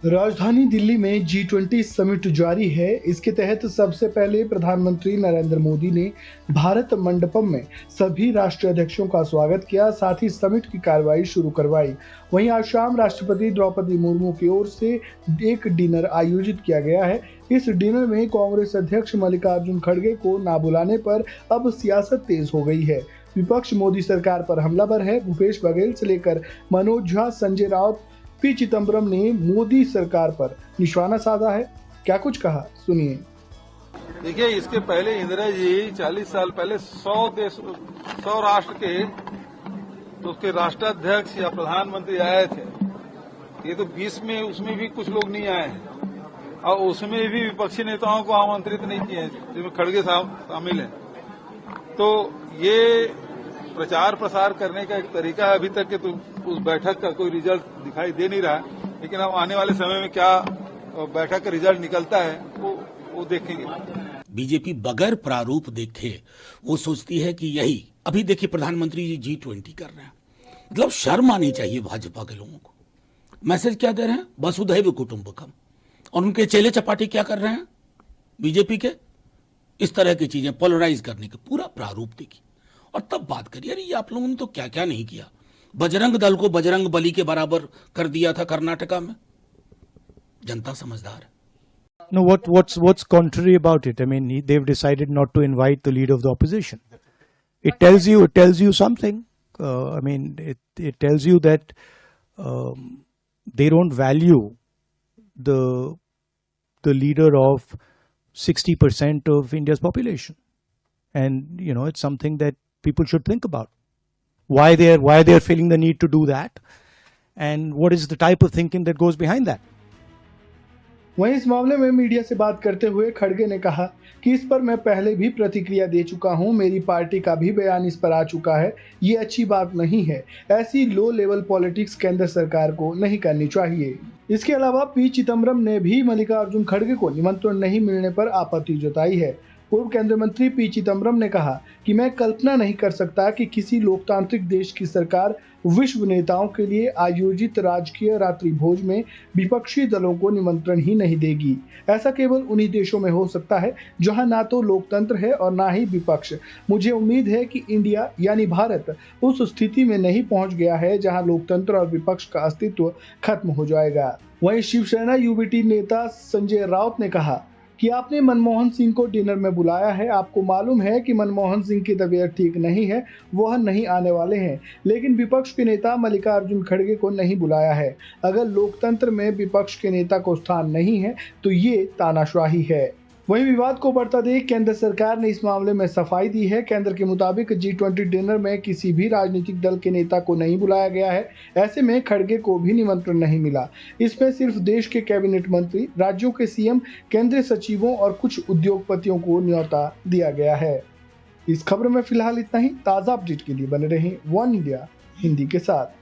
राजधानी दिल्ली में G20 summit जारी है। इसके तहत सबसे पहले प्रधानमंत्री नरेंद्र मोदी ने भारत मंडपम में सभी राष्ट्रीय अध्यक्षों का स्वागत किया, साथ ही समिट की कार्रवाई शुरू करवाई। वहीं आज शाम राष्ट्रपति द्रौपदी मुर्मू की ओर से एक डिनर आयोजित किया गया है। इस डिनर में कांग्रेस अध्यक्ष मल्लिकार्जुन खड़गे को ना बुलाने पर अब सियासत तेज हो गई है। विपक्ष मोदी सरकार पर हमलावर है। भूपेश बघेल से लेकर मनोज झा, संजय राउत, पी चिदम्बरम ने मोदी सरकार पर निशाना साधा है। क्या कुछ कहा, सुनिए। देखिए, इसके पहले इंदिरा जी 40 साल पहले 100 राष्ट्र के तो उसके राष्ट्राध्यक्ष या प्रधानमंत्री आए थे। ये तो 20 में उसमें भी कुछ लोग नहीं आए हैं और उसमें भी विपक्षी नेताओं को आमंत्रित नहीं किए हैं, जिसमें खड़गे साहब शामिल हैं। तो ये प्रचार प्रसार करने का एक तरीका है। अभी तक के तो उस बैठक का कोई रिजल्ट दिखाई दे नहीं रहा है, लेकिन अब आने वाले समय में क्या बैठक का रिजल्ट निकलता है वो देखेंगे। बीजेपी बगैर प्रारूप देखे वो सोचती है कि यही अभी देखिए प्रधानमंत्री जी G20 कर रहे हैं, मतलब शर्म आनी चाहिए भाजपा के लोगों को। मैसेज क्या दे रहे हैं? वसुधैव कुटुंबकम। और उनके चेले चपाटी क्या कर रहे हैं बीजेपी के? इस तरह की चीजें पोलराइज करने का पूरा प्रारूप देखिए और तब बात करिए। अरे ये आप लोगों ने तो क्या क्या नहीं किया। बजरंग दल को बजरंग बली के बराबर कर दिया था कर्नाटका में। जनता समझदार है। No, what's contrary about it? I mean, they've decided not to invite the leader of the opposition. It tells you something. I mean, it tells you that they don't value the leader of 60% of India's population, and it's something that people should think about. Why they're feeling the need to do that, and what is the type of thinking that goes behind that. वहीं इस मामले में media से बात करते हुए खड़गे ने कहा कि इस पर मैं पहले भी प्रतिक्रिया दे चुका हूं, मेरी पार्टी का भी बयान इस पर आ चुका है। ये अच्छी बात नहीं है। ऐसी लो लेवल पॉलिटिक्स केंद्र सरकार को नहीं करनी चाहिए। इसके अलावा पी चिदम्बरम ने भी मल्लिकार्जुन खड़गे को निमंत्रण नहीं मिलने पर आपत्ति जताई है। पूर्व केंद्रीय मंत्री पी चिदम्बरम ने कहा कि मैं कल्पना नहीं कर सकता कि किसी लोकतांत्रिक देश की सरकार विश्व नेताओं के लिए आयोजित राजकीय रात्रि भोज में विपक्षी दलों को निमंत्रण ही नहीं देगी। ऐसा केवल उन्हीं देशों में हो सकता है जहां ना तो लोकतंत्र है और ना ही विपक्ष। मुझे उम्मीद है कि इंडिया यानी भारत उस स्थिति में नहीं पहुंच गया है जहां लोकतंत्र और विपक्ष का अस्तित्व खत्म हो जाएगा। वहीं शिवसेना यूबीटी नेता संजय राउत ने कहा कि आपने मनमोहन सिंह को डिनर में बुलाया है। आपको मालूम है कि मनमोहन सिंह की तबीयत ठीक नहीं है, वह नहीं आने वाले हैं, लेकिन विपक्ष के नेता मल्लिकार्जुन खड़गे को नहीं बुलाया है। अगर लोकतंत्र में विपक्ष के नेता को स्थान नहीं है तो ये तानाशाही है। वहीं विवाद को बढ़ता देख केंद्र सरकार ने इस मामले में सफाई दी है। केंद्र के मुताबिक G20 डिनर में किसी भी राजनीतिक दल के नेता को नहीं बुलाया गया है। ऐसे में खड़गे को भी निमंत्रण नहीं मिला। इसमें सिर्फ देश के कैबिनेट मंत्री, राज्यों के सीएम, केंद्रीय सचिवों और कुछ उद्योगपतियों को न्योता दिया गया है। इस खबर में फिलहाल इतना ही। ताज़ा अपडेट के लिए बने रहें वन इंडिया हिंदी के साथ।